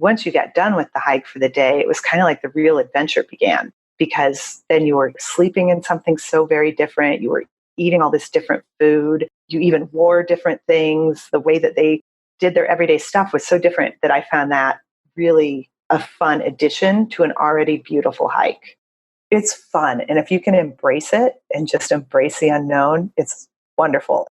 once you got done with the hike for the day, it was kind of like the real adventure began, because then you were sleeping in something so very different. You were eating all this different food. You even wore different things. The way that they did their everyday stuff was so different that I found that really a fun addition to an already beautiful hike. It's fun. And if you can embrace it and just embrace the unknown, it's wonderful.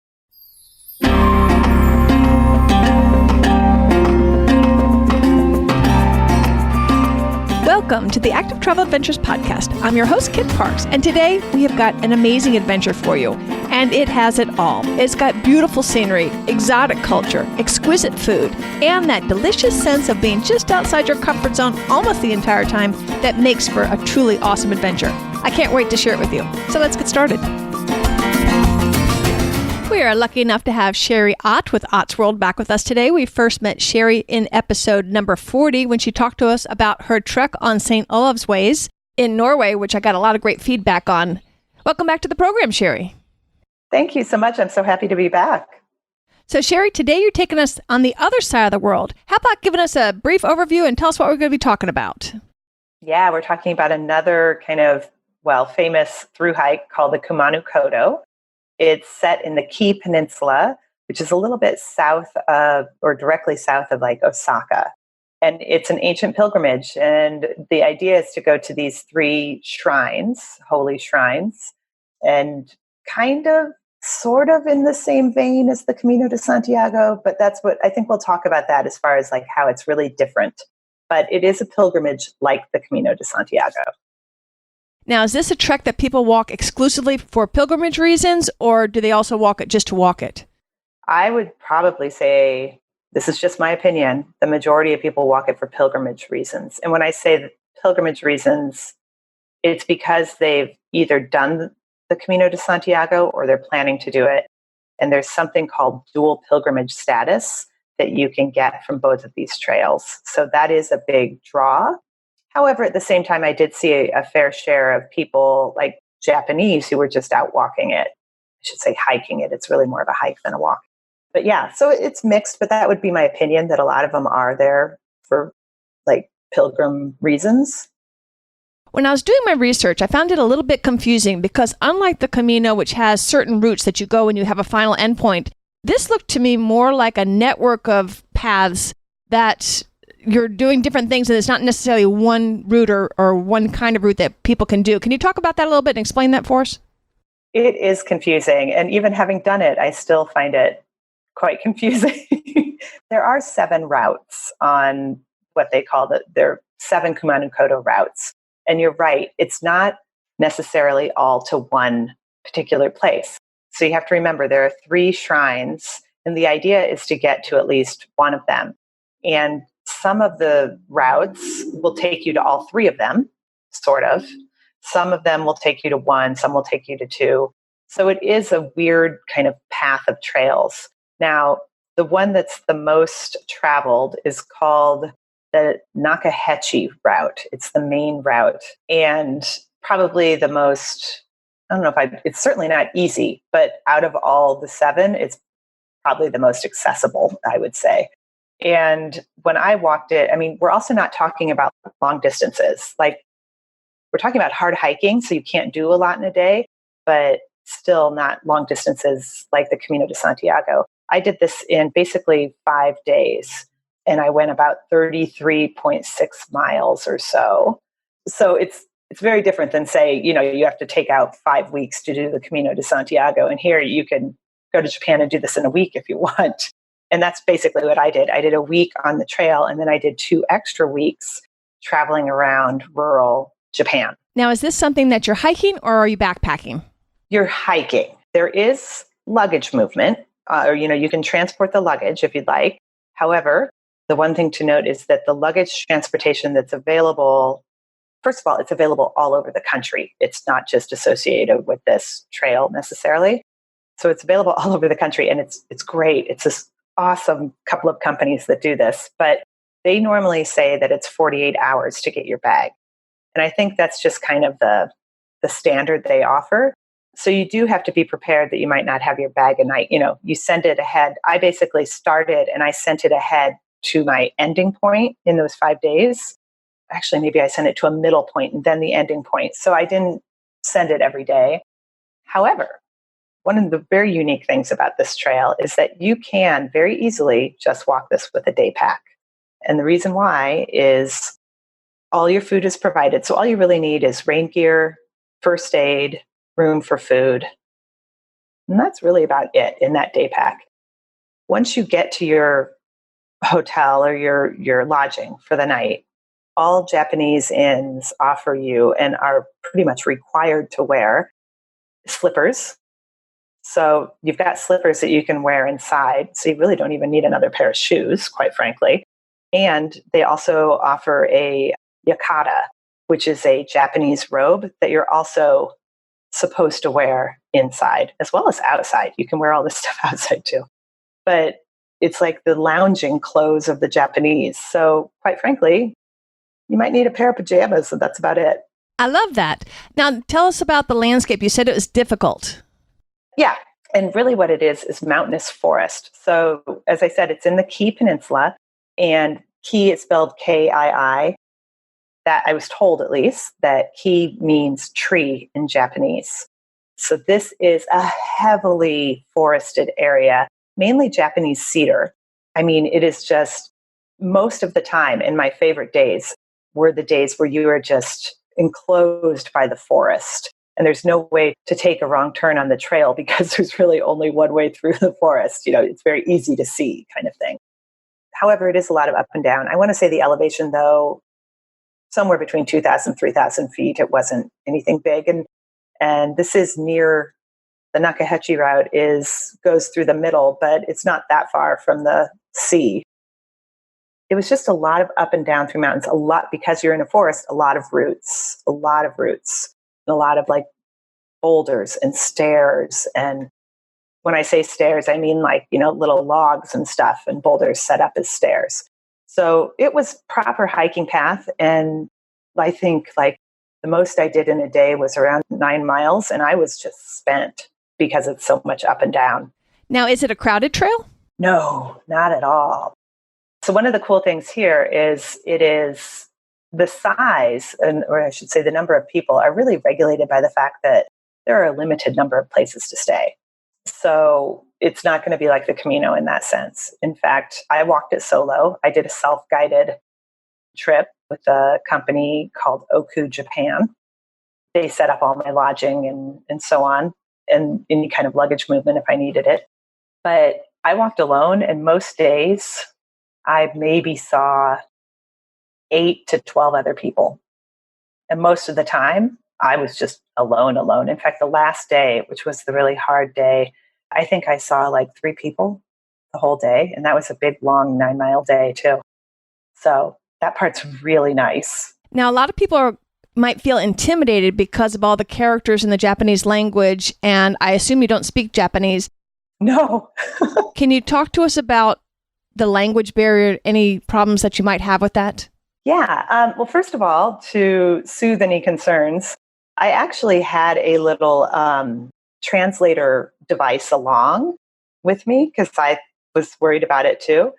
Welcome to the Active Travel Adventures Podcast. I'm your host, Kit Parks, and today we have got an amazing adventure for you. And it has it all. It's got beautiful scenery, exotic culture, exquisite food, and that delicious sense of being just outside your comfort zone almost the entire time that makes for a truly awesome adventure. I can't wait to share it with you. So let's get started. We are lucky enough to have Sherry Ott with Ott's World back with us today. We first met Sherry in episode number 40 when she talked to us about her trek on St. Olav's Ways in Norway, which I got a lot of great feedback on. Welcome back to the program, Sherry. Thank you so much. I'm so happy to be back. So Sherry, today you're taking us on the other side of the world. How about giving us a brief overview and tell us what we're going to be talking about? Yeah, we're talking about another kind of, famous thru hike called the Kumano Kodo. It's set in the Kii Peninsula, which is a little bit south of, or directly south of like Osaka. And it's an ancient pilgrimage. And the idea is to go to these 3 shrines, holy shrines, and kind of, sort of in the same vein as the Camino del Santiago. But that's what, I think we'll talk about that as far as like how it's really different. But it is a pilgrimage like the Camino del Santiago. Now, is this a trek that people walk exclusively for pilgrimage reasons, or do they also walk it just to walk it? I would probably say, this is just my opinion, the majority of people walk it for pilgrimage reasons. And when I say pilgrimage reasons, it's because they've either done the Camino de Santiago or they're planning to do it. And there's something called dual pilgrimage status that you can get from both of these trails. So that is a big draw. However, at the same time, I did see a fair share of people like Japanese who were just out walking it. I should say hiking it. It's really more of a hike than a walk. But yeah, so it's mixed, but that would be my opinion, that a lot of them are there for like pilgrim reasons. When I was doing my research, I found it a little bit confusing because unlike the Camino, which has certain routes that you go and you have a final endpoint, this looked to me more like a network of paths that you're doing different things, and it's not necessarily one route or one kind of route that people can do. Can you talk about that a little bit and explain that for us? It is confusing. And even having done it, I still find it quite confusing. There are 7 routes on what they call their 7 Kumano Kodo routes. And you're right, it's not necessarily all to one particular place. So you have to remember there are 3 shrines, and the idea is to get to at least one of them. And some of the routes will take you to all 3 of them, sort of. Some of them will take you to 1, some will take you to 2. So it is a weird kind of path of trails. Now, the one that's the most traveled is called the Nakahechi route. It's the main route, and probably the most, it's certainly not easy, but out of all the 7, it's probably the most accessible, I would say. And when I walked it, we're also not talking about long distances. Like, we're talking about hard hiking, so you can't do a lot in a day, but still not long distances like the Camino de Santiago. I did this in basically 5 days, and I went about 33.6 miles or so. So it's very different than, say, you have to take out 5 weeks to do the Camino de Santiago. And here you can go to Japan and do this in a week if you want. And that's basically what I did. I did a week on the trail, and then I did 2 extra weeks traveling around rural Japan. Now, is this something that you're hiking or are you backpacking? You're hiking. There is luggage movement, or you can transport the luggage if you'd like. However, the one thing to note is that the luggage transportation that's available, first of all, it's available all over the country. It's not just associated with this trail necessarily. So it's available all over the country, and it's great. It's this awesome couple of companies that do this, but they normally say that it's 48 hours to get your bag. And I think that's just kind of the standard they offer. So you do have to be prepared that you might not have your bag at night. You send it ahead. I basically started and I sent it ahead to my ending point in those 5 days. Actually, maybe I sent it to a middle point and then the ending point. So I didn't send it every day. However, one of the very unique things about this trail is that you can very easily just walk this with a day pack. And the reason why is all your food is provided. So all you really need is rain gear, first aid, room for food. And that's really about it in that day pack. Once you get to your hotel or your lodging for the night, all Japanese inns offer you and are pretty much required to wear slippers. So you've got slippers that you can wear inside. So you really don't even need another pair of shoes, quite frankly. And they also offer a yukata, which is a Japanese robe that you're also supposed to wear inside as well as outside. You can wear all this stuff outside too. But it's like the lounging clothes of the Japanese. So quite frankly, you might need a pair of pajamas, and that's about it. I love that. Now, tell us about the landscape. You said it was difficult. Yeah. And really what it is mountainous forest. So as I said, it's in the Kii Peninsula, and Kii is spelled Kii. That I was told, at least, that Kii means tree in Japanese. So this is a heavily forested area, mainly Japanese cedar. I mean, it is just most of the time, and my favorite days were the days where you are just enclosed by the forest. And there's no way to take a wrong turn on the trail because there's really only one way through the forest. You know, it's very easy to see kind of thing. However, it is a lot of up and down. I want to say the elevation, though, somewhere between 2,000, 3,000 feet. It wasn't anything big. And this is near the Nakahechi route goes through the middle, but it's not that far from the sea. It was just a lot of up and down through mountains, a lot, because you're in a forest, a lot of roots, and a lot of like boulders and stairs. And when I say stairs, I mean like, little logs and stuff and boulders set up as stairs. So it was proper hiking path. And I think like the most I did in a day was around 9 miles, and I was just spent because it's so much up and down. Now, is it a crowded trail? No, not at all. So one of the cool things here is it is the size, or I should say the number of people are really regulated by the fact that there are a limited number of places to stay. So it's not going to be like the Camino in that sense. In fact, I walked it solo. I did a self-guided trip with a company called Oku Japan. They set up all my lodging and so on, and any kind of luggage movement if I needed it. But I walked alone, and most days I maybe saw 8 to 12 other people. And most of the time, I was just alone. In fact, the last day, which was the really hard day, I think I saw like 3 people the whole day. And that was a big, long 9-mile day too. So that part's really nice. Now, a lot of people might feel intimidated because of all the characters in the Japanese language. And I assume you don't speak Japanese. No. Can you talk to us about the language barrier, any problems that you might have with that? Yeah. Well, first of all, to soothe any concerns, I actually had a little translator device along with me because I was worried about it too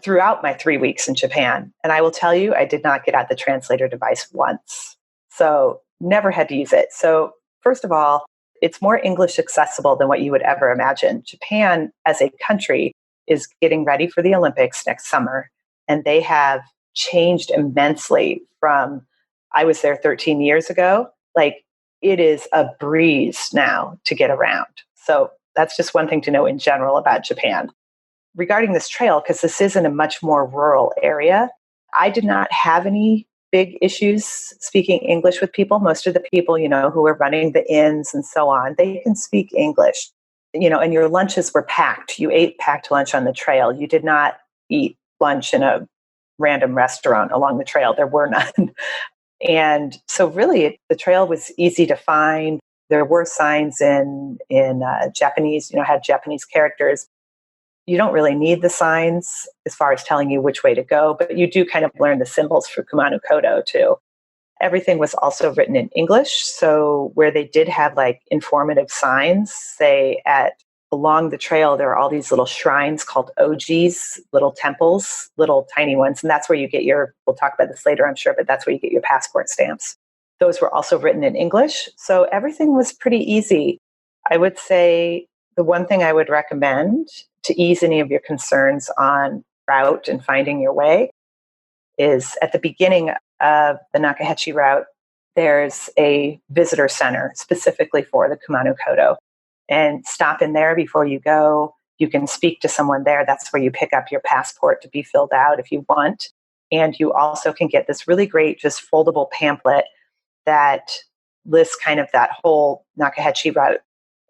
throughout my 3 weeks in Japan. And I will tell you, I did not get out the translator device once. So never had to use it. So first of all, it's more English accessible than what you would ever imagine. Japan as a country is getting ready for the Olympics next summer. And they have changed immensely from, I was there 13 years ago. Like it is a breeze now to get around. So that's just one thing to know in general about Japan. Regarding this trail, because this is in a much more rural area, I did not have any big issues speaking English with people. Most of the people, who are running the inns and so on, they can speak English, and your lunches were packed. You ate packed lunch on the trail. You did not eat lunch in a random restaurant along the trail. There were none. And so really the trail was easy to find. There were signs in Japanese, had Japanese characters. You don't really need the signs as far as telling you which way to go, but you do kind of learn the symbols for Kumano Kodo too. Everything was also written in English. So where they did have like informative signs, say at along the trail, there are all these little shrines called ojis, little temples, little tiny ones. And that's where you get we'll talk about this later, I'm sure, but that's where you get your passport stamps. Those were also written in English. So everything was pretty easy. I would say the one thing I would recommend to ease any of your concerns on route and finding your way is at the beginning of the Nakahechi route, there's a visitor center specifically for the Kumano Kodo. And stop in there before you go. You can speak to someone there. That's where you pick up your passport to be filled out if you want. And you also can get this really great, just foldable pamphlet that lists kind of that whole Nakahechi route.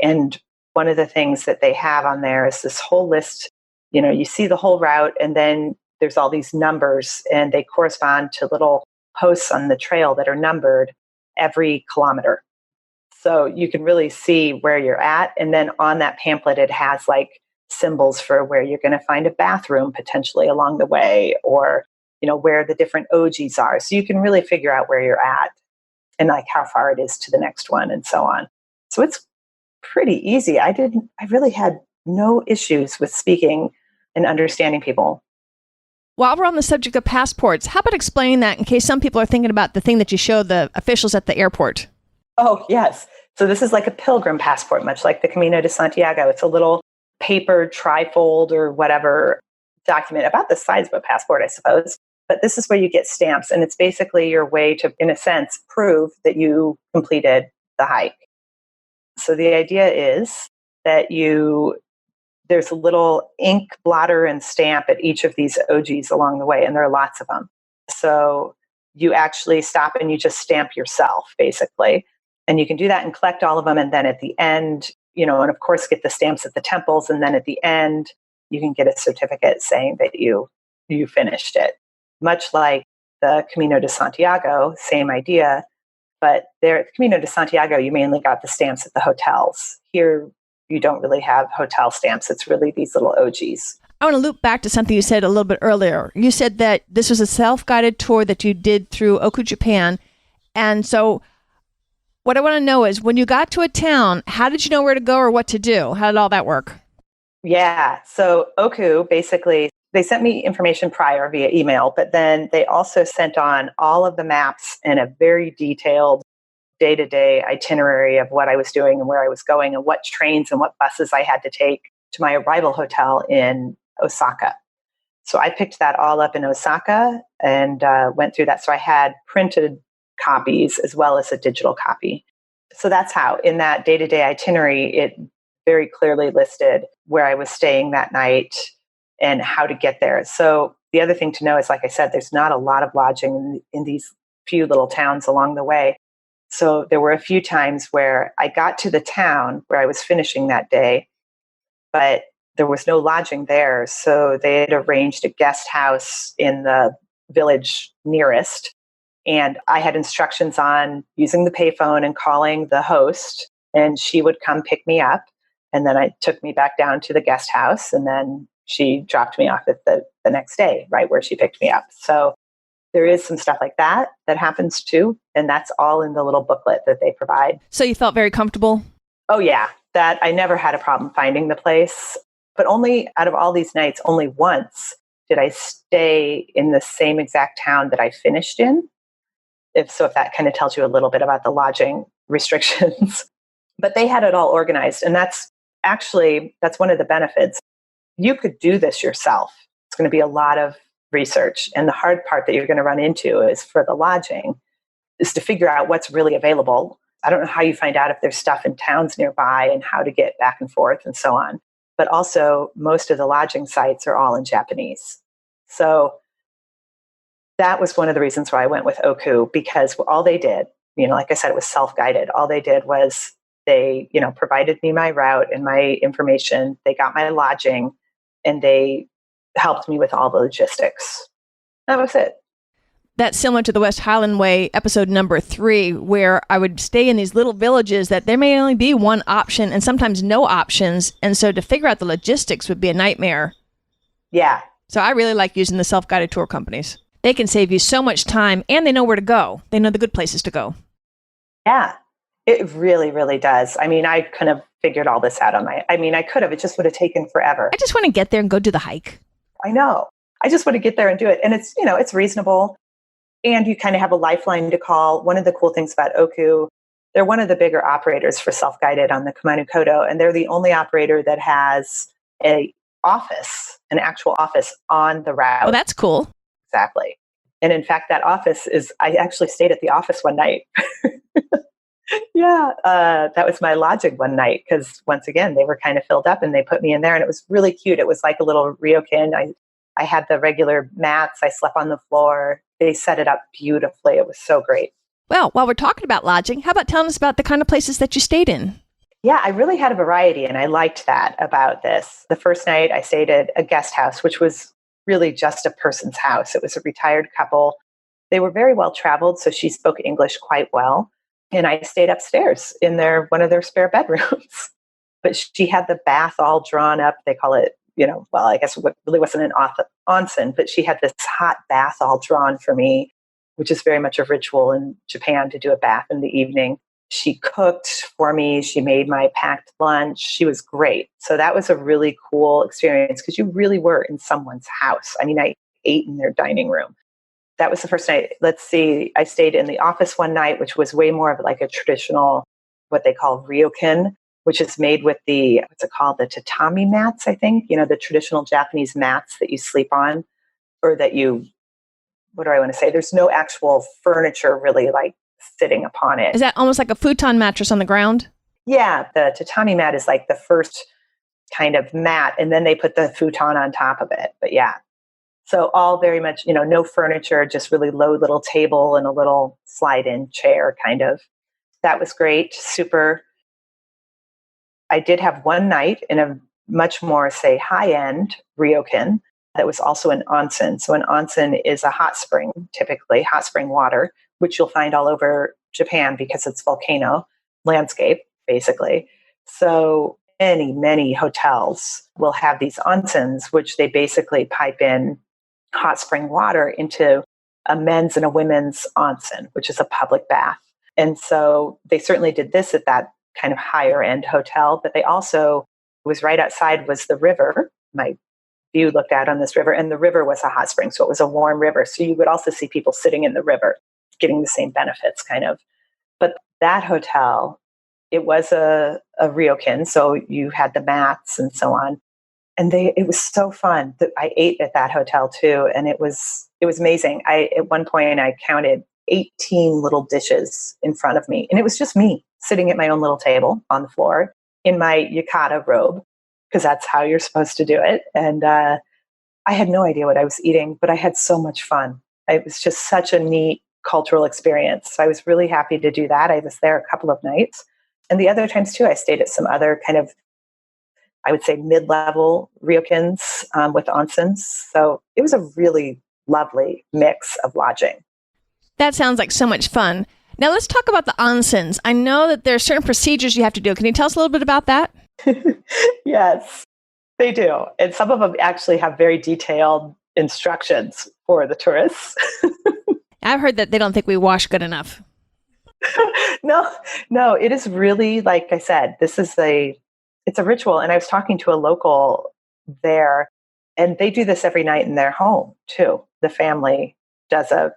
And one of the things that they have on there is this whole list. You see the whole route, and then there's all these numbers, and they correspond to little posts on the trail that are numbered every kilometer. So you can really see where you're at. And then on that pamphlet, it has like symbols for where you're going to find a bathroom potentially along the way, or, where the different ojis are. So you can really figure out where you're at and like how far it is to the next one and so on. So it's pretty easy. I really had no issues with speaking and understanding people. While we're on the subject of passports, how about explaining that in case some people are thinking about the thing that you show the officials at the airport? Oh, yes. So this is like a pilgrim passport, much like the Camino del Santiago. It's a little paper trifold or whatever document, about the size of a passport, I suppose. But this is where you get stamps. And it's basically your way to, in a sense, prove that you completed the hike. So the idea is that there's a little ink blotter and stamp at each of these ojis along the way. And there are lots of them. So you actually stop and you just stamp yourself, basically. And you can do that and collect all of them. And then at the end, and of course, get the stamps at the temples. And then at the end, you can get a certificate saying that you finished it. Much like the Camino de Santiago, same idea. But there at the Camino de Santiago, you mainly got the stamps at the hotels. Here, you don't really have hotel stamps. It's really these little ojis. I want to loop back to something you said a little bit earlier. You said that this was a self-guided tour that you did through Oku, Japan. And so what I want to know is, when you got to a town, how did you know where to go or what to do? How did all that work? Yeah. So Oku, basically, they sent me information prior via email, but then they also sent on all of the maps and a very detailed day-to-day itinerary of what I was doing and where I was going and what trains and what buses I had to take to my arrival hotel in Osaka. So I picked that all up in Osaka and went through that. So I had printed copies as well as a digital copy. So that's how, in that day-to-day itinerary, it very clearly listed where I was staying that night and how to get there. So the other thing to know is, like I said, there's not a lot of lodging in these few little towns along the way. So there were a few times where I got to the town where I was finishing that day, but there was no lodging there. So they had arranged a guest house in the village nearest. And I had instructions on using the payphone and calling the host, and she would come pick me up. And then I took me back down to the guest house, and then she dropped me off at the next day, right where she picked me up. So there is some stuff like that happens too. And that's all in the little booklet that they provide. So you felt very comfortable? Oh yeah, that I never had a problem finding the place, but only out of all these nights, only once did I stay in the same exact town that I finished in. If that kind of tells you a little bit about the lodging restrictions, but they had it all organized. And that's one of the benefits. You could do this yourself. It's going to be a lot of research. And the hard part that you're going to run into is for the lodging is to figure out what's really available. I don't know how you find out if there's stuff in towns nearby and how to get back and forth and so on. But also, most of the lodging sites are all in Japanese. So that was one of the reasons why I went with Oku, because all they did, like I said, it was self-guided. All they did was they, provided me my route and my information. They got my lodging and they helped me with all the logistics. That was it. That's similar to the West Highland Way, episode number 3, where I would stay in these little villages that there may only be one option and sometimes no options. And so to figure out the logistics would be a nightmare. Yeah. So I really like using the self-guided tour companies. They can save you so much time, and they know where to go. They know the good places to go. Yeah. It really, really does. I mean, I couldn't have figured all this out I could have, it just would have taken forever. I just want to get there and go do the hike. I know. I just want to get there and do it. And it's, it's reasonable. And you kind of have a lifeline to call. One of the cool things about Oku, they're one of the bigger operators for self-guided on the Kumano Kodo. And they're the only operator that has an actual office on the route. Oh, that's cool. Exactly. And in fact, that office I actually stayed at the office one night. Yeah, that was my lodging one night because once again, they were kind of filled up and they put me in there and it was really cute. It was like a little ryokan. I had the regular mats. I slept on the floor. They set it up beautifully. It was so great. Well, while we're talking about lodging, how about telling us about the kind of places that you stayed in? Yeah, I really had a variety and I liked that about this. The first night I stayed at a guest house, which was really just a person's house. It was a retired couple. They were very well traveled, so she spoke English quite well. And I stayed upstairs in one of their spare bedrooms. But she had the bath all drawn up. They call it, I guess it really wasn't an onsen, but she had this hot bath all drawn for me, which is very much a ritual in Japan to do a bath in the evening. She cooked for me. She made my packed lunch. She was great. So that was a really cool experience because you really were in someone's house. I mean, I ate in their dining room. That was the first night. Let's see. I stayed in the office one night, which was way more of like a traditional, what they call ryokan, which is made with the tatami mats, I think, the traditional Japanese mats that you sleep on or that what do I want to say? There's no actual furniture really like sitting upon it. Is that almost like a futon mattress on the ground? Yeah. The tatami mat is like the first kind of mat and then they put the futon on top of it. But yeah. So all very much, no furniture, just really low little table and a little slide-in chair kind of. That was great. Super. I did have one night in a much more, say, high-end ryokan that was also an onsen. So an onsen is a hot spring, typically hot spring water, which you'll find all over Japan because it's volcano landscape, basically. So many hotels will have these onsens, which they basically pipe in hot spring water into a men's and a women's onsen, which is a public bath. And so they certainly did this at that kind of higher end hotel, but they also, was right outside was the river. My view looked out on this river and the river was a hot spring. So it was a warm river. So you would also see people sitting in the river getting the same benefits kind of. But that hotel, it was a ryokan. So you had the mats and so on. And it was so fun that I ate at that hotel too. And it was amazing. At one point I counted 18 little dishes in front of me. And it was just me sitting at my own little table on the floor in my yukata robe, because that's how you're supposed to do it. And I had no idea what I was eating, but I had so much fun. It was just such a neat cultural experience. So I was really happy to do that. I was there a couple of nights. And the other times too, I stayed at some other kind of, I would say, mid-level ryokans with onsens. So it was a really lovely mix of lodging. That sounds like so much fun. Now let's talk about the onsens. I know that there are certain procedures you have to do. Can you tell us a little bit about that? Yes, they do. And some of them actually have very detailed instructions for the tourists. I've heard that they don't think we wash good enough. No, it is really, like I said, it's a ritual. And I was talking to a local there, and they do this every night in their home too. The family does a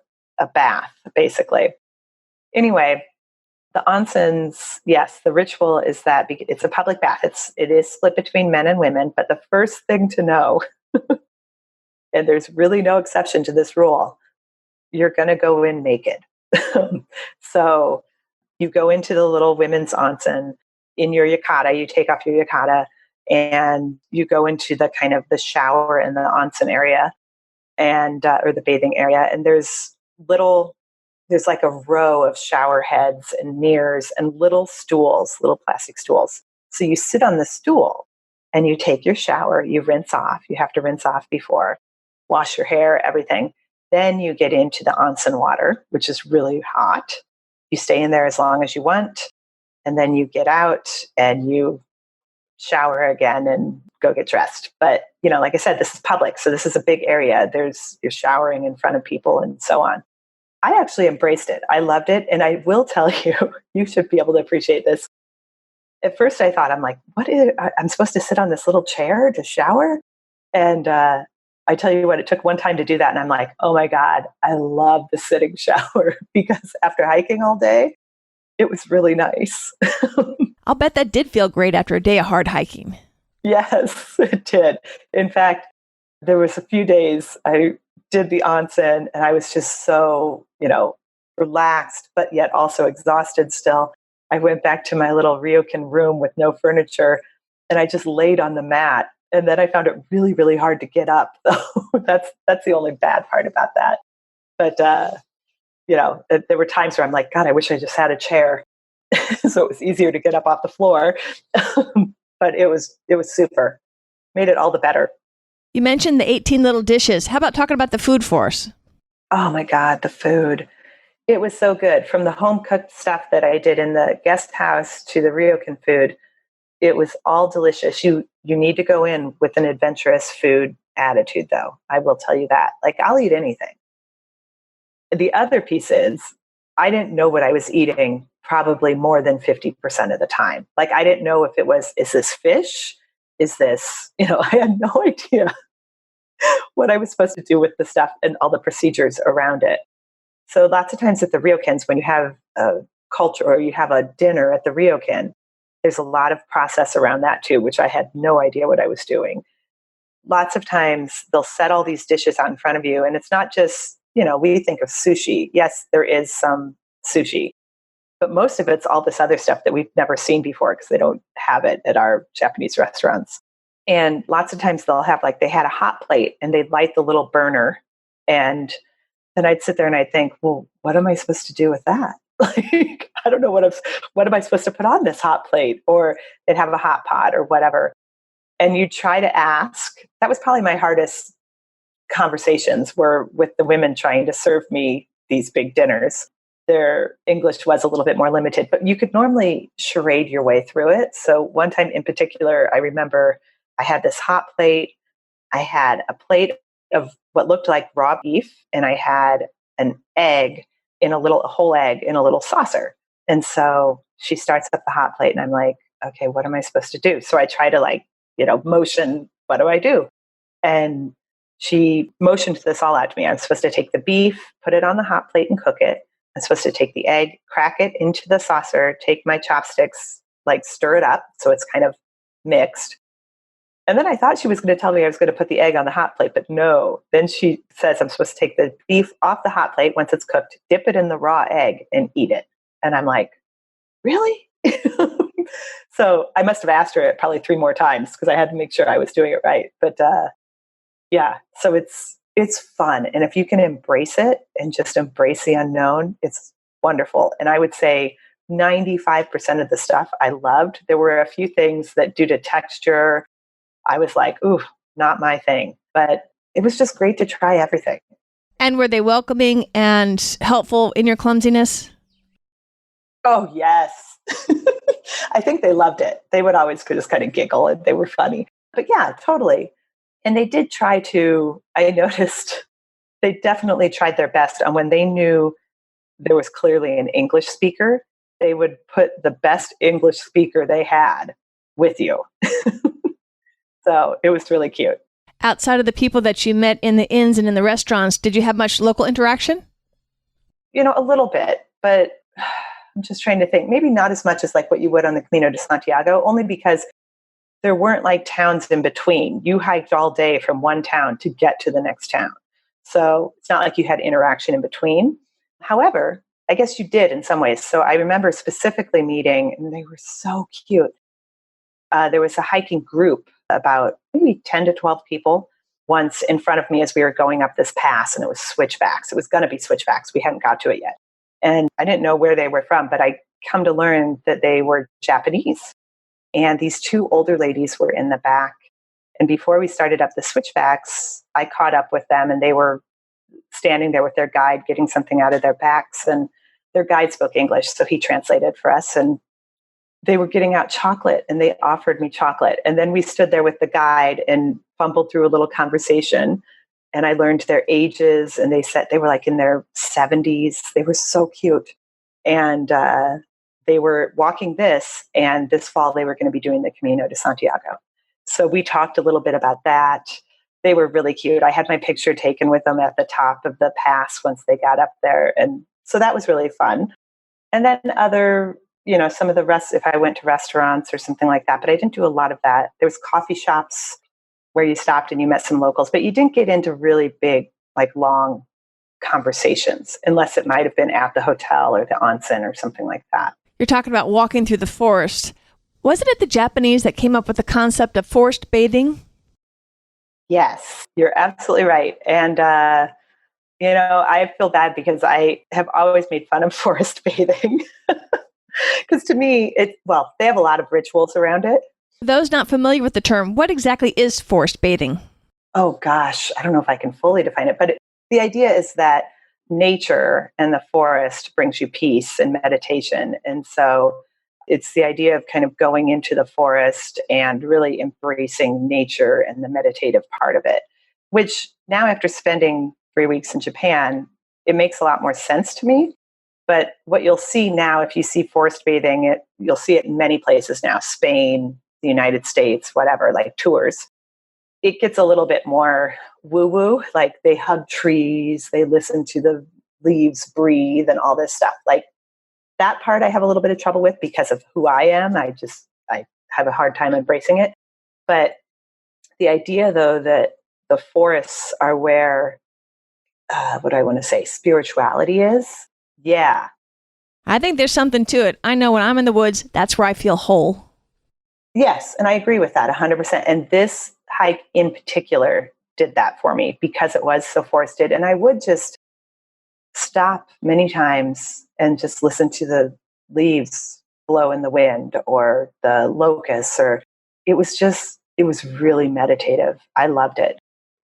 bath, basically. Anyway, the onsens, yes, the ritual is that it's a public bath. It is split between men and women, but the first thing to know, and there's really no exception to this rule, you're going to go in naked. So you go into the little women's onsen in your yukata, you take off your yukata and you go into the kind of the shower in the onsen area and, or the bathing area. And there's like a row of shower heads and mirrors and little plastic stools. So you sit on the stool and you take your shower, you rinse off. You have to rinse off before, wash your hair, everything. Then you get into the onsen water, which is really hot. You stay in there as long as you want. And then you get out and you shower again and go get dressed. But, like I said, this is public. So this is a big area. You're showering in front of people and so on. I actually embraced it. I loved it. And I will tell you, you should be able to appreciate this. At first I thought, I'm like, I'm supposed to sit on this little chair to shower? And I tell you what, it took one time to do that. And I'm like, oh my God, I love the sitting shower because after hiking all day, it was really nice. I'll bet that did feel great after a day of hard hiking. Yes, it did. In fact, there was a few days I did the onsen and I was just so, relaxed, but yet also exhausted still. I went back to my little ryokan room with no furniture and I just laid on the mat. And then I found it really, really hard to get up. So that's the only bad part about that. But, there were times where I'm like, God, I wish I just had a chair. So it was easier to get up off the floor. But it was super. Made it all the better. You mentioned the 18 little dishes. How about talking about the food for us? Oh my God, the food. It was so good. From the home cooked stuff that I did in the guest house to the ryokan food, it was all delicious. You need to go in with an adventurous food attitude, though. I will tell you that. Like, I'll eat anything. The other piece is, I didn't know what I was eating probably more than 50% of the time. Like, I didn't know if it was, is this fish? Is this, I had no idea what I was supposed to do with the stuff and all the procedures around it. So lots of times at the ryokans, when you have a culture or you have a dinner at the ryokan, there's a lot of process around that too, which I had no idea what I was doing. Lots of times they'll set all these dishes out in front of you, and it's not just, we think of sushi. Yes, there is some sushi, but most of it's all this other stuff that we've never seen before because they don't have it at our Japanese restaurants. And lots of times they'll have, like, they had a hot plate and they'd light the little burner, and then I'd sit there and I'd think, well, what am I supposed to do with that? Like, I don't know what am I supposed to put on this hot plate? Or they'd have a hot pot or whatever. And you try to ask. That was probably my hardest conversations, were with the women trying to serve me these big dinners. Their English was a little bit more limited, but you could normally charade your way through it. So one time in particular, I remember I had this hot plate. I had a plate of what looked like raw beef, and I had an egg a whole egg in a little saucer. And so she starts up the hot plate and I'm like, okay, what am I supposed to do? So I try to motion, what do I do? And she motioned this all out to me. I'm supposed to take the beef, put it on the hot plate and cook it. I'm supposed to take the egg, crack it into the saucer, take my chopsticks, stir it up so it's kind of mixed. And then I thought she was going to tell me I was going to put the egg on the hot plate, but no. Then she says I'm supposed to take the beef off the hot plate once it's cooked, dip it in the raw egg, and eat it. And I'm like, really? So I must have asked her it probably 3 more times because I had to make sure I was doing it right. But yeah, so it's fun. And if you can embrace it and just embrace the unknown, it's wonderful. And I would say 95% of the stuff I loved. There were a few things that, due to texture, I was like, ooh, not my thing. But it was just great to try everything. And were they welcoming and helpful in your clumsiness? Oh, yes. I think they loved it. They would always just kind of giggle and they were funny. But yeah, totally. And they did try to, I noticed they definitely tried their best. And when they knew there was clearly an English speaker, they would put the best English speaker they had with you. So it was really cute. Outside of the people that you met in the inns and in the restaurants, did you have much local interaction? A little bit, but I'm just trying to think. Maybe not as much as what you would on the Camino de Santiago, only because there weren't towns in between. You hiked all day from one town to get to the next town. So it's not like you had interaction in between. However, I guess you did in some ways. So I remember specifically meeting, and they were so cute. There was a hiking group, about maybe 10 to 12 people, once in front of me as we were going up this pass, and it was switchbacks. It was going to be switchbacks. We hadn't got to it yet. And I didn't know where they were from, but I come to learn that they were Japanese. And these 2 older ladies were in the back. And before we started up the switchbacks, I caught up with them, and they were standing there with their guide, getting something out of their backs. And their guide spoke English, so he translated for us. And they were getting out chocolate, and they offered me chocolate. And then we stood there with the guide and fumbled through a little conversation. and I learned their ages, and they said they were like in their 70s. They were so cute. And they were walking this, and this fall they were going to be doing the Camino de Santiago. So we talked a little bit about that. They were really cute. I had my picture taken with them at the top of the pass once they got up there. And so that was really fun. And then some of the rest, if I went to restaurants or something like that, but I didn't do a lot of that. There was coffee shops where you stopped and you met some locals, but you didn't get into really big, like long conversations, unless it might have been at the hotel or the onsen or something like that. You're talking about walking through the forest. Wasn't it the Japanese that came up with the concept of forest bathing? Yes, you're absolutely right. And, I feel bad because I have always made fun of forest bathing. Because to me, they have a lot of rituals around it. For those not familiar with the term, what exactly is forest bathing? Oh, gosh, I don't know if I can fully define it, but the idea is that nature and the forest brings you peace and meditation. And so it's the idea of kind of going into the forest and really embracing nature and the meditative part of it, which now after spending 3 weeks in Japan, it makes a lot more sense to me. But what you'll see now, if you see forest bathing, you'll see it in many places now, Spain, the United States, whatever, like tours. It gets a little bit more woo-woo, like they hug trees, they listen to the leaves breathe and all this stuff. Like that part I have a little bit of trouble with because of who I am. I have a hard time embracing it. But the idea, though, that the forests are where, what do I want to say, spirituality is, yeah. I think there's something to it. I know when I'm in the woods, that's where I feel whole. Yes, and I agree with that 100%. And this hike in particular did that for me because it was so forested. And I would just stop many times and just listen to the leaves blow in the wind or the locusts, or it was really meditative. I loved it.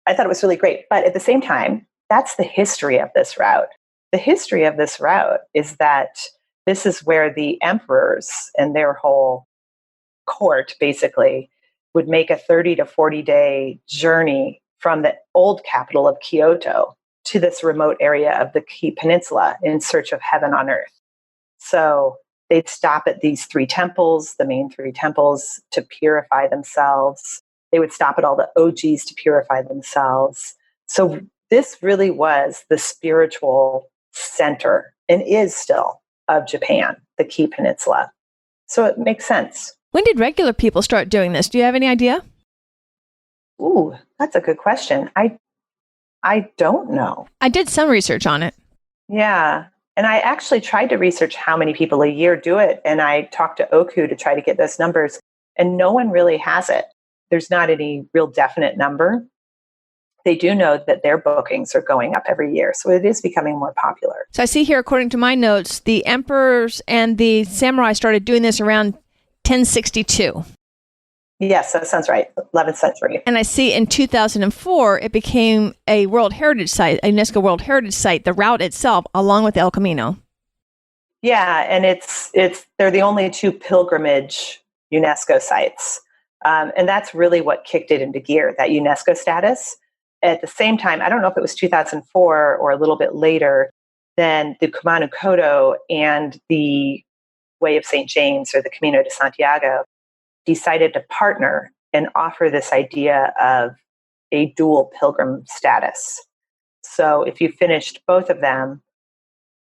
I thought it was really great. But at the same time, that's the history of this route. The history of this route is that this is where the emperors and their whole court basically would make a 30 to 40 day journey from the old capital of Kyoto to this remote area of the Kii Peninsula in search of heaven on earth. So they'd stop at these 3 temples, the main 3 temples, to purify themselves. They would stop at all the OGs to purify themselves. So this really was the spiritual center, and is still, of Japan, the Kii Peninsula. So it makes sense. When did regular people start doing this? Do you have any idea? Ooh, that's a good question. I don't know. I did some research on it. Yeah. And I actually tried to research how many people a year do it. And I talked to Oku to try to get those numbers. And no one really has it. There's not any real definite number. They do know that their bookings are going up every year. So it is becoming more popular. So I see here, according to my notes, the emperors and the samurai started doing this around 1062. Yes, that sounds right. 11th century. And I see in 2004, it became a World Heritage Site, a UNESCO World Heritage Site, the route itself, along with El Camino. Yeah, and they're the only 2 pilgrimage UNESCO sites. And that's really what kicked it into gear, that UNESCO status. At the same time, I don't know if it was 2004 or a little bit later, then the Kumano Kodo and the Way of St. James, or the Camino de Santiago, decided to partner and offer this idea of a dual pilgrim status. So if you finished both of them,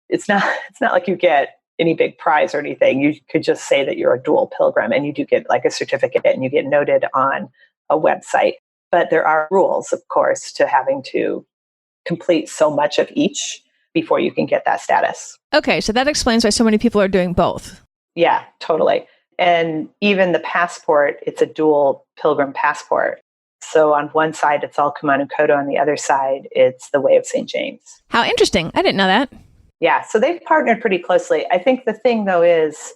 it's not like you get any big prize or anything. You could just say that you're a dual pilgrim, and you do get like a certificate and you get noted on a website. But there are rules, of course, to having to complete so much of each before you can get that status. Okay, so that explains why so many people are doing both. Yeah, totally. And even the passport, it's a dual pilgrim passport. So on one side, it's all Kumano Kodo. On the other side, it's the Way of St. James. How interesting. I didn't know that. Yeah, so they've partnered pretty closely. I think the thing, though, is,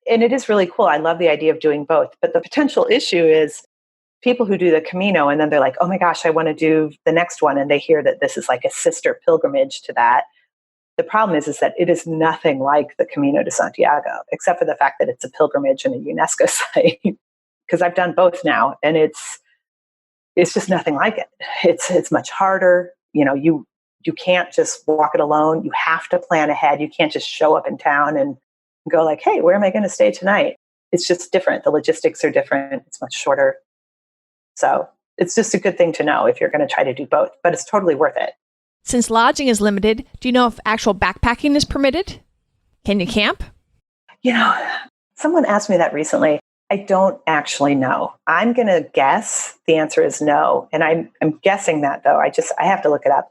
and it is really cool, I love the idea of doing both, but the potential issue is people who do the Camino and then they're like, oh my gosh, I want to do the next one. And they hear that this is like a sister pilgrimage to that. The problem is that it is nothing like the Camino de Santiago, except for the fact that it's a pilgrimage and a UNESCO site. Because I've done both now, and it's it's just nothing like it. It's much harder. You can't just walk it alone. You have to plan ahead. You can't just show up in town and go like, hey, where am I going to stay tonight? It's just different. The logistics are different. It's much shorter. So it's just a good thing to know if you're going to try to do both, but it's totally worth it. Since lodging is limited, do you know if actual backpacking is permitted? Can you camp? Someone asked me that recently. I don't actually know. I'm going to guess the answer is no. And I'm guessing that, though. I have to look it up.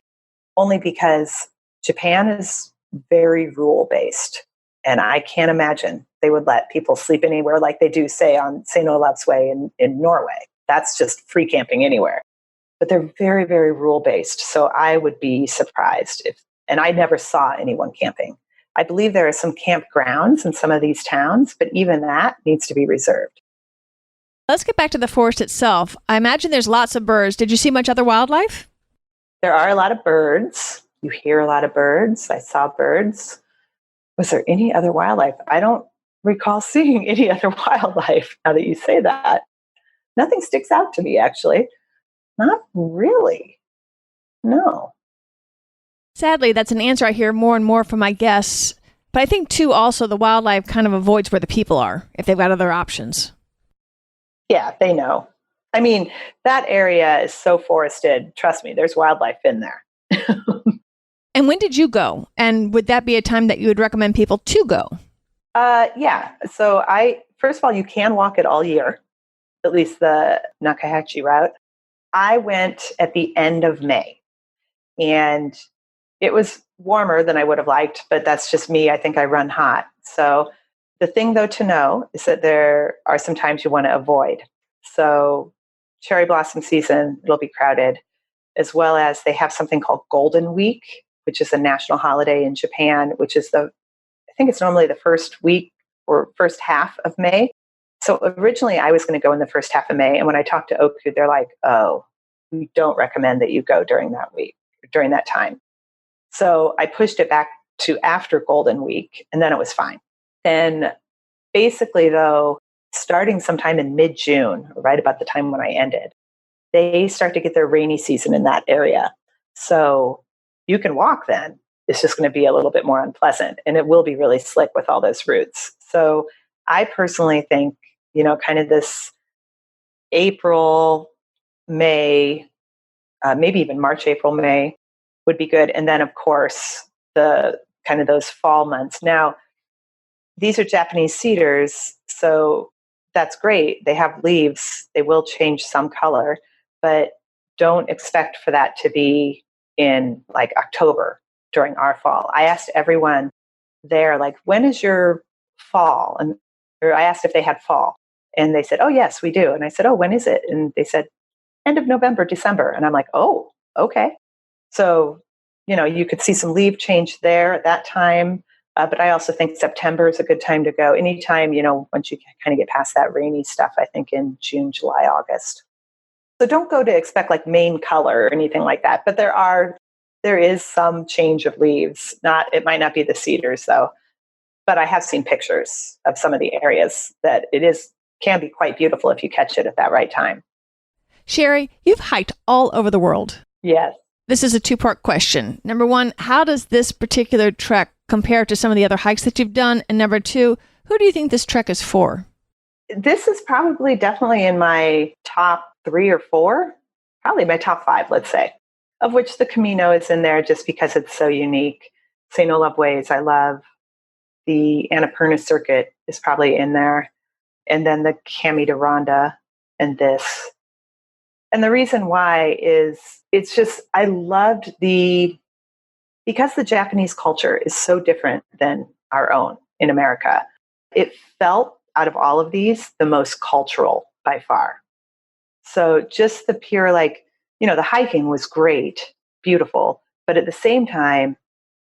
Only because Japan is very rule-based. And I can't imagine they would let people sleep anywhere like they do, say, on St. Olav's Way in Norway. That's just free camping anywhere. But they're very, very rule-based. So I would be surprised and I never saw anyone camping. I believe there are some campgrounds in some of these towns, but even that needs to be reserved. Let's get back to the forest itself. I imagine there's lots of birds. Did you see much other wildlife? There are a lot of birds. You hear a lot of birds. I saw birds. Was there any other wildlife? I don't recall seeing any other wildlife now that you say that. Nothing sticks out to me, actually. Not really. No. Sadly, that's an answer I hear more and more from my guests. But I think, too, also the wildlife kind of avoids where the people are if they've got other options. Yeah, they know. I mean, that area is so forested. Trust me, there's wildlife in there. And when did you go? And would that be a time that you would recommend people to go? Yeah. So first of all, you can walk it all year, at least the Nakahechi route. I went at the end of May, and it was warmer than I would have liked, but that's just me. I think I run hot. So the thing, though, to know is that there are some times you want to avoid. So cherry blossom season, it'll be crowded, as well as they have something called Golden Week, which is a national holiday in Japan, which is I think it's normally the first week or first half of May. So originally I was going to go in the first half of May. And when I talked to Oku, they're like, oh, we don't recommend that you go during that week, during that time. So I pushed it back to after Golden Week, and then it was fine. Then basically, though, starting sometime in mid-June, right about the time when I ended, they start to get their rainy season in that area. So you can walk then. It's just going to be a little bit more unpleasant, and it will be really slick with all those roots. So I personally think, kind of this April, May, maybe even March, April, May would be good. And then, of course, the kind of those fall months. Now, these are Japanese cedars, so that's great. They have leaves. They will change some color, but don't expect for that to be in like October during our fall. I asked everyone there, like, when is your fall? Or I asked if they had fall. And they said, oh, yes, we do. And I said, oh, when is it? And they said, end of November, December. And I'm like, oh, okay. So, you could see some leaf change there at that time. But I also think September is a good time to go. Anytime, once you kind of get past that rainy stuff, I think in June, July, August. So don't go to expect like main color or anything like that. But there is some change of leaves. It might not be the cedars though. But I have seen pictures of some of the areas that can be quite beautiful if you catch it at that right time. Sherry, you've hiked all over the world. Yes. This is a two-part question. Number one, how does this particular trek compare to some of the other hikes that you've done? And number two, who do you think this trek is for? This is definitely in my top 3 or 4, probably my top 5, let's say, of which the Camino is in there just because it's so unique. St. Olaf Ways, I love. The Annapurna Circuit is probably in there. And then the Cami de Ronda and this. And the reason why is it's just, I loved because the Japanese culture is so different than our own in America. It felt, out of all of these, the most cultural by far. So just the pure, the hiking was great, beautiful. But at the same time,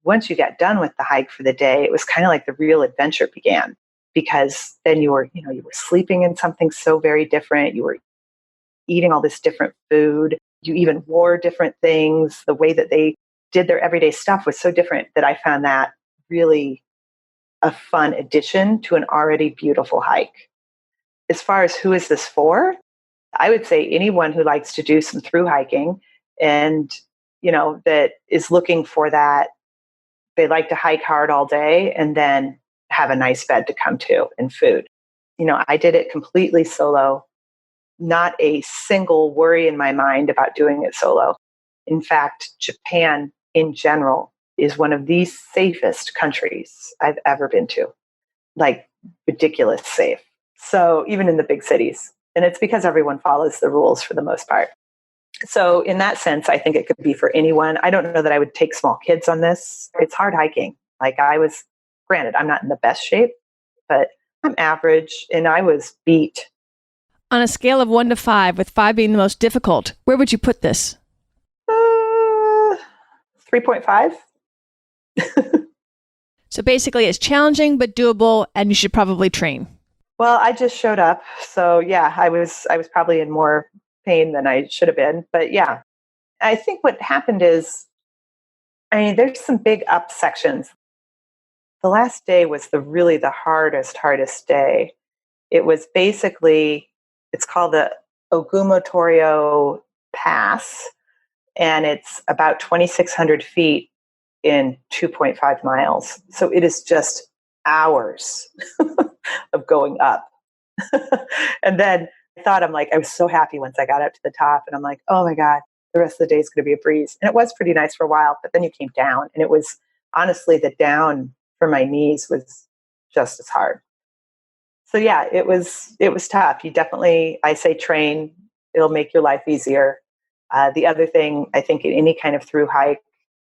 once you got done with the hike for the day, it was kind of like the real adventure began, because then you were sleeping in something so very different. You were eating all this different food. You even wore different things. The way that they did their everyday stuff was so different that I found that really a fun addition to an already beautiful hike. As far as who is this for, I would say anyone who likes to do some through hiking and, that is looking for that, they like to hike hard all day and then have a nice bed to come to and food. I did it completely solo, not a single worry in my mind about doing it solo. In fact, Japan in general is one of the safest countries I've ever been to, like ridiculous safe. So even in the big cities, and it's because everyone follows the rules for the most part. So in that sense, I think it could be for anyone. I don't know that I would take small kids on this. It's hard hiking. Granted, I'm not in the best shape, but I'm average and I was beat. On a scale of 1 to 5, with 5 being the most difficult, where would you put this? 3.5. So basically it's challenging but doable, and you should probably train. Well, I just showed up. So yeah, I was probably in more pain than I should have been. But yeah, I think what happened is, there's some big up sections. The last day was really the hardest day. It was basically, it's called the Ogumotorio Pass, and it's about 2,600 feet in 2.5 miles. So it is just hours of going up. And then I was so happy once I got up to the top, and I'm like, oh my God, the rest of the day is going to be a breeze. And it was pretty nice for a while, but then you came down, and it was honestly the down for my knees was just as hard. So yeah, it was tough. You definitely, I say train, it'll make your life easier. The other thing I think in any kind of through hike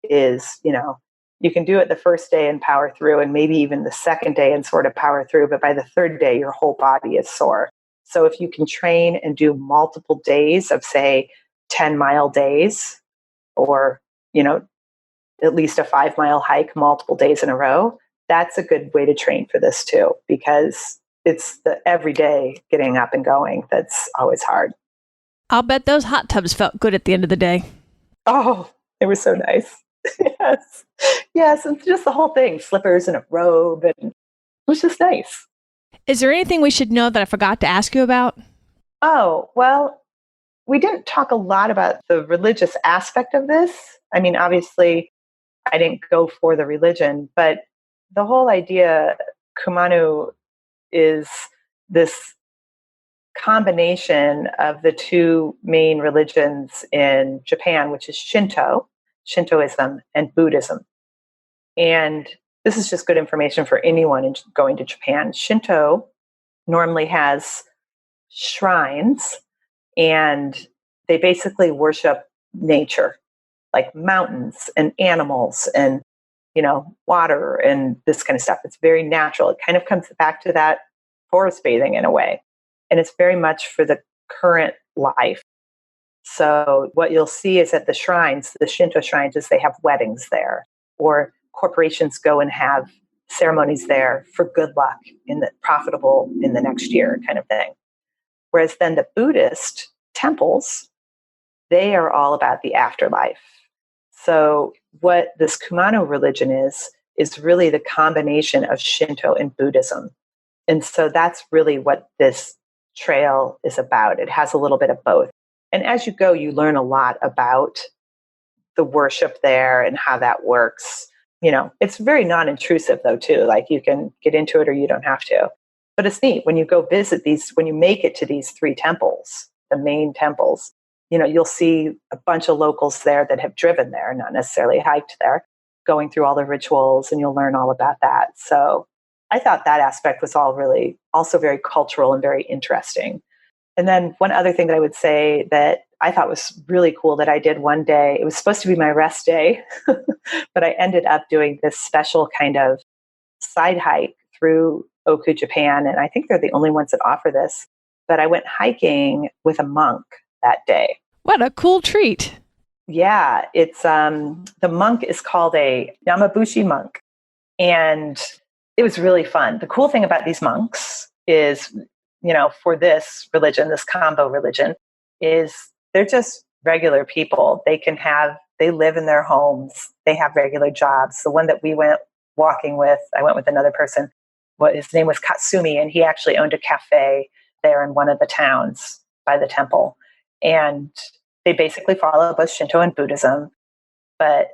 is, you can do it the first day and power through, and maybe even the second day and sort of power through. But by the third day, your whole body is sore. So if you can train and do multiple days of, say, 10-mile days, or, at least a 5-mile hike multiple days in a row, that's a good way to train for this too, because it's the everyday getting up and going that's always hard. I'll bet those hot tubs felt good at the end of the day. Oh, it was so nice. Yes. And just the whole thing, slippers and a robe, and it was just nice. Is there anything we should know that I forgot to ask you about? Oh, well, we didn't talk a lot about the religious aspect of this. Obviously, I didn't go for the religion, but the whole idea, Kumano, is this combination of the two main religions in Japan, which is Shintoism, and Buddhism. And this is just good information for anyone going to Japan. Shinto normally has shrines, and they basically worship nature, like mountains and animals and, water and this kind of stuff. It's very natural. It kind of comes back to that forest bathing in a way. And it's very much for the current life. So what you'll see is at the shrines, the Shinto shrines, is they have weddings there, or corporations go and have ceremonies there for good luck, profitable in the next year kind of thing. Whereas then the Buddhist temples, they are all about the afterlife. So what this Kumano religion is really the combination of Shinto and Buddhism. And so that's really what this trail is about. It has a little bit of both. And as you go, you learn a lot about the worship there and how that works. It's very non-intrusive though, too. Like you can get into it or you don't have to. But it's neat when you go visit when you make it to these 3 temples, the main temples, you'll see a bunch of locals there that have driven there, not necessarily hiked there, going through all the rituals, and you'll learn all about that. So I thought that aspect was all really also very cultural and very interesting. And then one other thing that I would say that I thought was really cool that I did one day, it was supposed to be my rest day, but I ended up doing this special kind of side hike through Oku, Japan. And I think they're the only ones that offer this. But I went hiking with a monk that day. What a cool treat. Yeah, it's the monk is called a Yamabushi monk. And it was really fun. The cool thing about these monks is, for this religion, this combo religion, is they're just regular people. They live in their homes. They have regular jobs. The one that we went walking with, I went with another person. His name was Katsumi, and he actually owned a cafe there in one of the towns. by the temple. And they basically follow both Shinto and Buddhism. But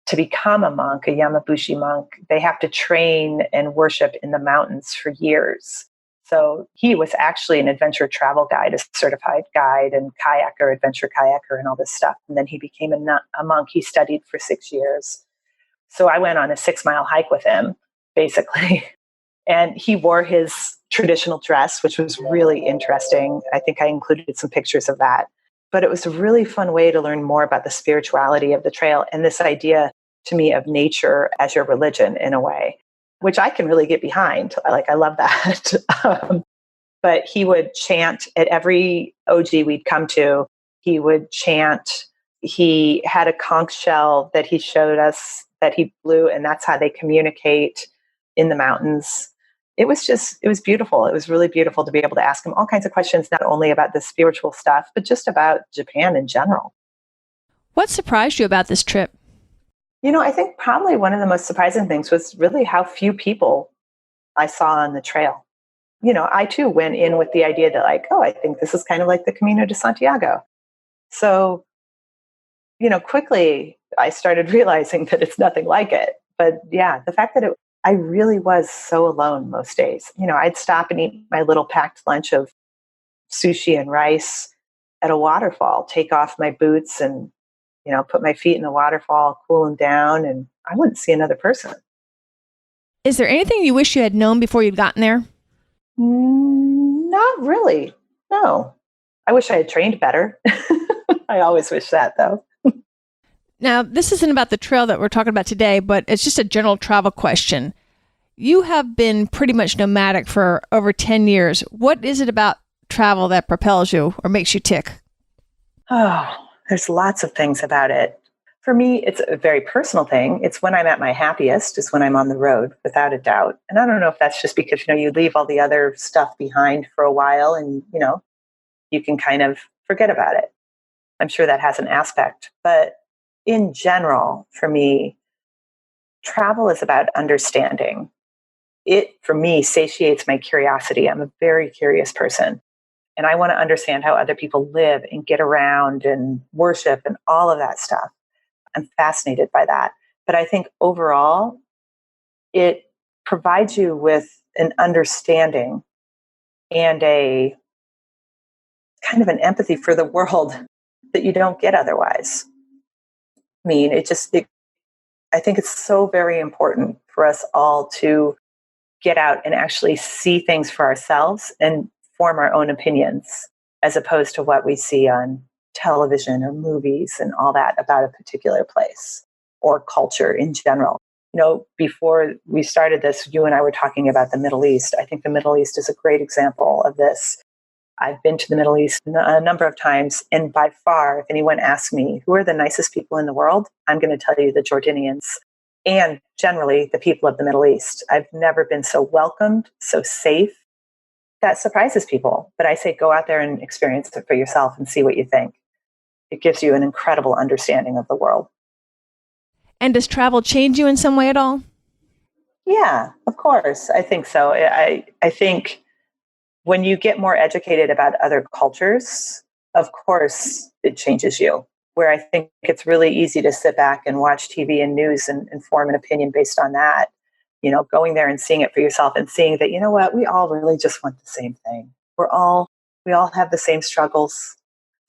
to become a monk, a Yamabushi monk, they have to train and worship in the mountains for years. So he was actually an adventure travel guide, a certified guide and kayaker, adventure kayaker, and all this stuff. And then he became a monk. He studied for 6 years. So I went on a 6-mile hike with him, basically. And he wore his traditional dress, which was really interesting. I think I included some pictures of that. But it was a really fun way to learn more about the spirituality of the trail and this idea to me of nature as your religion in a way, which I can really get behind. I love that. But he would chant at every OG we'd come to. He would chant. He had a conch shell that he showed us that he blew, and that's how they communicate in the mountains. It was beautiful. It was really beautiful to be able to ask him all kinds of questions, not only about the spiritual stuff, but just about Japan in general. What surprised you about this trip? I think probably one of the most surprising things was really how few people I saw on the trail. I too went in with the idea that I think this is kind of like the Camino de Santiago. So, quickly I started realizing that it's nothing like it. But yeah, the fact that I really was so alone most days. I'd stop and eat my little packed lunch of sushi and rice at a waterfall, take off my boots and, put my feet in the waterfall, cool them down, and I wouldn't see another person. Is there anything you wish you had known before you'd gotten there? Not really. No. I wish I had trained better. I always wish that, though. Now, this isn't about the trail that we're talking about today, but it's just a general travel question. You have been pretty much nomadic for over 10 years. What is it about travel that propels you or makes you tick? Oh, there's lots of things about it. For me, it's a very personal thing. It's when I'm at my happiest, is when I'm on the road, without a doubt. And I don't know if that's just because, you leave all the other stuff behind for a while and, you can kind of forget about it. I'm sure that has an aspect. But in general, for me, travel is about understanding. It, for me, satiates my curiosity. I'm a very curious person. And I want to understand how other people live and get around and worship and all of that stuff. I'm fascinated by that. But I think overall, it provides you with an understanding and a kind of an empathy for the world that you don't get otherwise. I mean, I think it's so very important for us all to get out and actually see things for ourselves and form our own opinions, as opposed to what we see on television or movies and all that about a particular place or culture in general. Before we started this, you and I were talking about the Middle East. I think the Middle East is a great example of this. I've been to the Middle East a number of times, and by far, if anyone asks me, who are the nicest people in the world, I'm going to tell you the Jordanians and generally the people of the Middle East. I've never been so welcomed, so safe. That surprises people. But I say go out there and experience it for yourself and see what you think. It gives you an incredible understanding of the world. And does travel change you in some way at all? Yeah, of course. I think so. I think when you get more educated about other cultures, of course, it changes you. Where I think it's really easy to sit back and watch TV and news and form an opinion based on that. Going there and seeing it for yourself and seeing that, what, we all really just want the same thing. We all have the same struggles.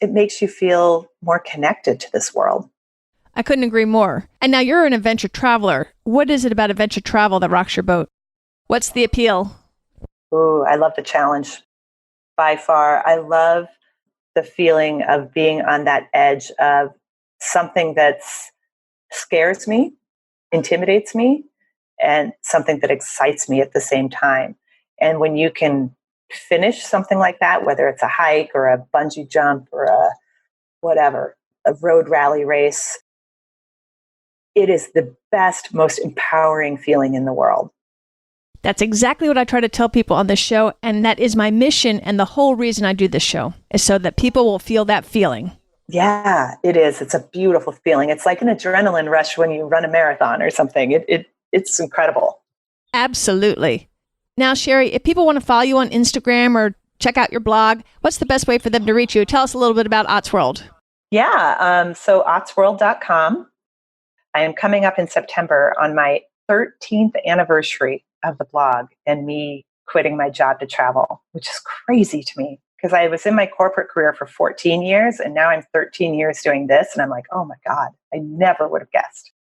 It makes you feel more connected to this world. I couldn't agree more. And now you're an adventure traveler. What is it about adventure travel that rocks your boat? What's the appeal? Ooh, I love the challenge. By far, I love the feeling of being on that edge of something that scares me, intimidates me, and something that excites me at the same time. And when you can finish something like that, whether it's a hike or a bungee jump or a road rally race, it is the best, most empowering feeling in the world. That's exactly what I try to tell people on this show, and that is my mission, and the whole reason I do this show is so that people will feel that feeling. Yeah, it is. It's a beautiful feeling. It's like an adrenaline rush when you run a marathon or something. It's incredible. Absolutely. Now, Sherry, if people want to follow you on Instagram or check out your blog, what's the best way for them to reach you? Tell us a little bit about Ott's World. Yeah, so ottsworld.com. I am coming up in September on my 13th anniversary of the blog and me quitting my job to travel, which is crazy to me because I was in my corporate career for 14 years and now I'm 13 years doing this. And I'm like, oh my God, I never would have guessed.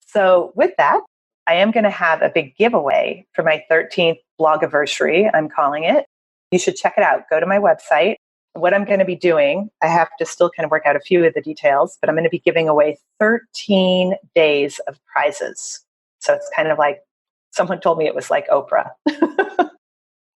So with that, I am going to have a big giveaway for my 13th blogiversary, I'm calling it. You should check it out. Go to my website. What I'm going to be doing, I have to still kind of work out a few of the details, but I'm going to be giving away 13 days of prizes. So it's kind of like, someone told me it was like Oprah.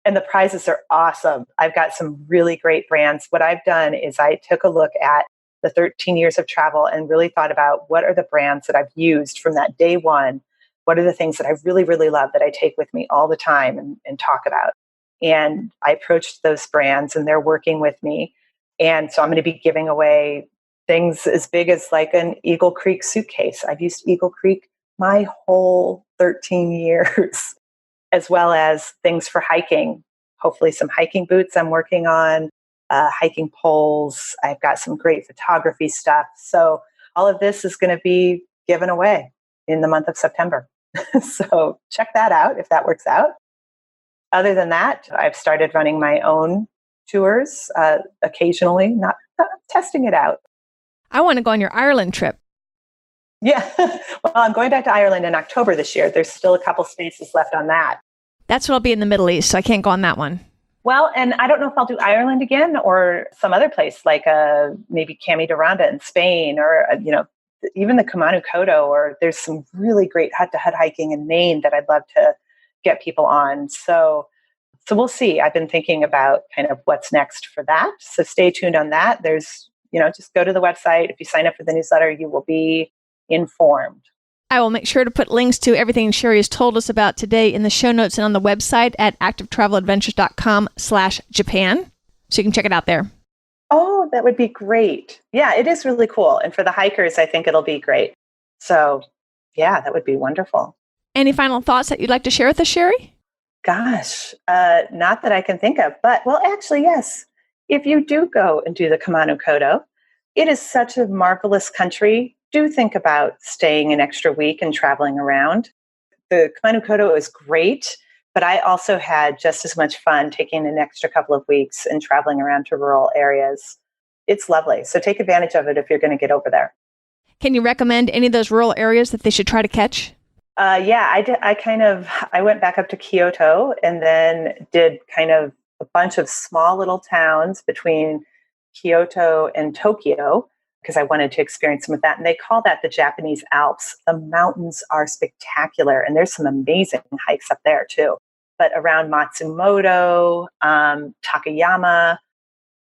And the prizes are awesome. I've got some really great brands. What I've done is I took a look at the 13 years of travel and really thought about what are the brands that I've used from that day one. What are the things that I really, really love that I take with me all the time and talk about? And I approached those brands and they're working with me. And so I'm going to be giving away things as big as like an Eagle Creek suitcase. I've used Eagle Creek my whole 13 years, as well as things for hiking. Hopefully some hiking boots I'm working on, hiking poles. I've got some great photography stuff. So all of this is going to be given away in the month of September. So check that out if that works out. Other than that, I've started running my own tours occasionally, not testing it out. I want to go on your Ireland trip. Yeah. Well, I'm going back to Ireland in October this year. There's still a couple spaces left on that. That's what I'll be in the Middle East, so I can't go on that one. Well, and I don't know if I'll do Ireland again or some other place like maybe Camino del Santiago in Spain or, even the Kumano Kodo, or there's some really great hut-to-hut hiking in Maine that I'd love to get people on. So we'll see. I've been thinking about kind of what's next for that. So stay tuned on that. There's, just go to the website. If you sign up for the newsletter, you will be informed. I will make sure to put links to everything Sherry has told us about today in the show notes and on the website at activetraveladventures.com/Japan. So you can check it out there. Oh, that would be great. Yeah, it is really cool. And for the hikers, I think it'll be great. So yeah, that would be wonderful. Any final thoughts that you'd like to share with us, Sherry? Gosh, not that I can think of, but well, actually, yes. If you do go and do the Kumano Kodo, it is such a marvelous country. Do think about staying an extra week and traveling around. The Kumano Kodo is great, but I also had just as much fun taking an extra couple of weeks and traveling around to rural areas. It's lovely. So take advantage of it if you're going to get over there. Can you recommend any of those rural areas that they should try to catch? Yeah, I did. I went back up to Kyoto and then did kind of a bunch of small little towns between Kyoto and Tokyo because I wanted to experience some of that. And they call that the Japanese Alps. The mountains are spectacular and there's some amazing hikes up there too. But around Matsumoto, Takayama.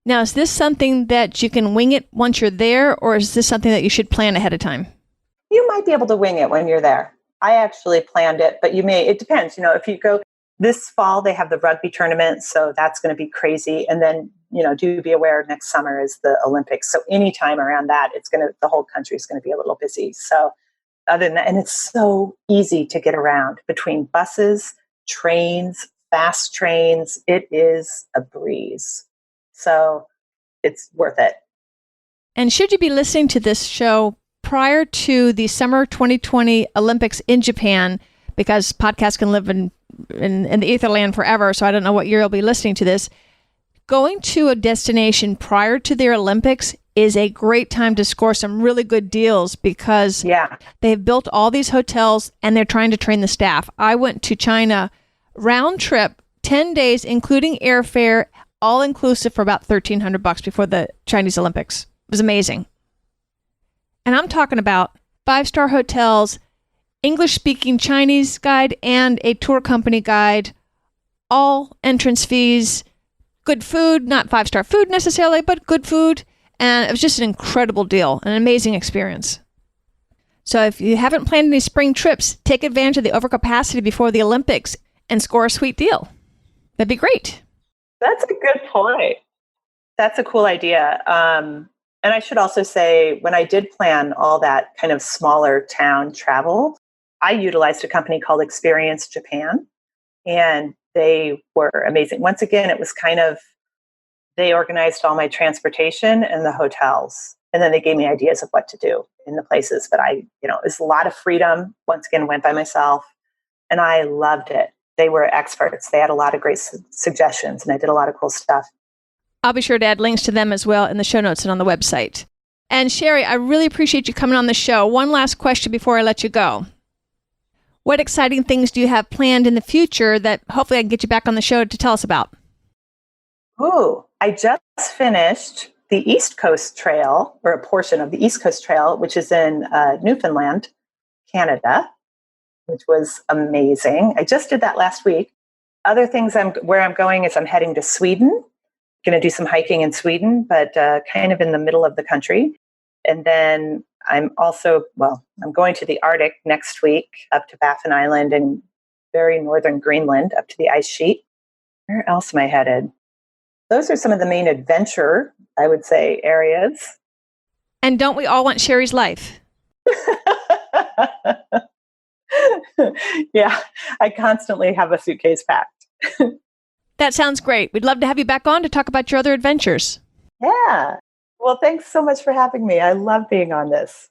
Now, is this something that you can wing it once you're there, or is this something that you should plan ahead of time? You might be able to wing it when you're there. I actually planned it, but it depends. If you go this fall, they have the rugby tournament. So that's going to be crazy. And then, do be aware next summer is the Olympics. So anytime around that, the whole country is going to be a little busy. So other than that, and it's so easy to get around between buses, trains, fast trains. It is a breeze. So it's worth it. And should you be listening to this show prior to the summer 2020 Olympics in Japan, because podcasts can live in the ether land forever, so I don't know what year you'll be listening to this, going to a destination prior to their Olympics is a great time to score some really good deals because they've built all these hotels and they're trying to train the staff. I went to China round trip, 10 days, including airfare, all inclusive for about $1,300 before the Chinese Olympics. It was amazing. And I'm talking about 5-star hotels, English-speaking Chinese guide, and a tour company guide, all entrance fees, good food, not 5-star food necessarily, but good food. And it was just an incredible deal, an amazing experience. So if you haven't planned any spring trips, take advantage of the overcapacity before the Olympics and score a sweet deal. That'd be great. That's a good point. That's a cool idea. And I should also say, when I did plan all that kind of smaller town travel, I utilized a company called Experience Japan, and they were amazing. Once again, it was kind of they organized all my transportation and the hotels. And then they gave me ideas of what to do in the places. But it was a lot of freedom. Once again, went by myself. And I loved it. They were experts. They had a lot of great suggestions, and I did a lot of cool stuff. I'll be sure to add links to them as well in the show notes and on the website. And Sherry, I really appreciate you coming on the show. One last question before I let you go. What exciting things do you have planned in the future that hopefully I can get you back on the show to tell us about? Ooh, I just finished the East Coast Trail, or a portion of the East Coast Trail, which is in Newfoundland, Canada, which was amazing. I just did that last week. Other things where I'm going is I'm heading to Sweden. Going to do some hiking in Sweden, but kind of in the middle of the country. And then I'm going to the Arctic next week, up to Baffin Island and very northern Greenland, up to the ice sheet. Where else am I headed? Those are some of the main adventure, I would say, areas. And don't we all want Sherry's life? Yeah, I constantly have a suitcase packed. That sounds great. We'd love to have you back on to talk about your other adventures. Yeah. Well, thanks so much for having me. I love being on this.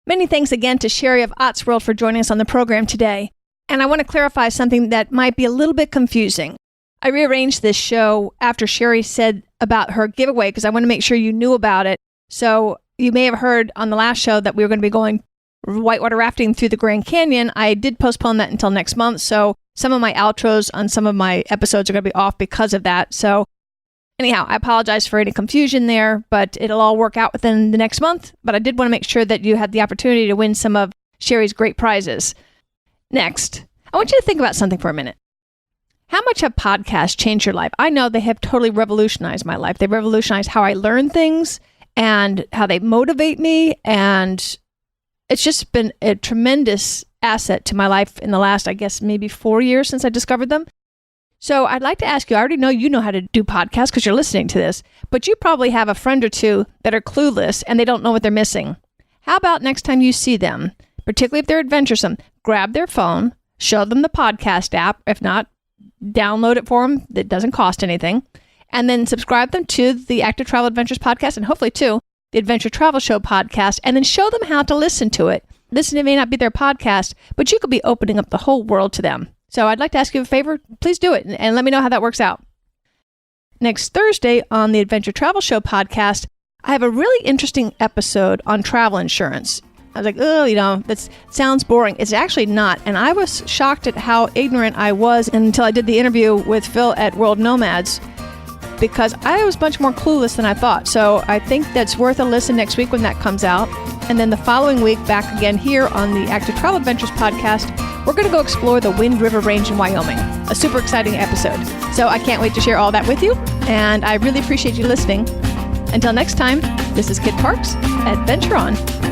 Many thanks again to Sherry of Ott's World for joining us on the program today. And I want to clarify something that might be a little bit confusing. I rearranged this show after Sherry said about her giveaway because I want to make sure you knew about it. So you may have heard on the last show that we were going to be going whitewater rafting through the Grand Canyon. I did postpone that until next month. So some of my outros on some of my episodes are going to be off because of that. So anyhow, I apologize for any confusion there, but it'll all work out within the next month. But I did want to make sure that you had the opportunity to win some of Sherry's great prizes. Next, I want you to think about something for a minute. How much have podcasts changed your life? I know they have totally revolutionized my life. They revolutionized how I learn things and how they motivate me. And it's just been a tremendous asset to my life in the last, I guess, maybe 4 years since I discovered them. So I'd like to ask you, I already know you know how to do podcasts because you're listening to this, but you probably have a friend or two that are clueless and they don't know what they're missing. How about next time you see them, particularly if they're adventuresome, grab their phone, show them the podcast app. If not, download it for them. It doesn't cost anything. And then subscribe them to the Active Travel Adventures podcast and hopefully too, the Adventure Travel Show podcast, and then show them how to listen to it. Listen, it may not be their podcast, but you could be opening up the whole world to them. So I'd like to ask you a favor. Please do it and let me know how that works out. Next Thursday on the Adventure Travel Show podcast, I have a really interesting episode on travel insurance. I was like, that sounds boring. It's actually not. And I was shocked at how ignorant I was until I did the interview with Phil at World Nomads, because I was much more clueless than I thought. So I think that's worth a listen next week when that comes out. And then the following week, back again here on the Active Travel Adventures podcast, we're going to go explore the Wind River Range in Wyoming. A super exciting episode. So I can't wait to share all that with you. And I really appreciate you listening. Until next time, this is Kit Parks. Adventure on.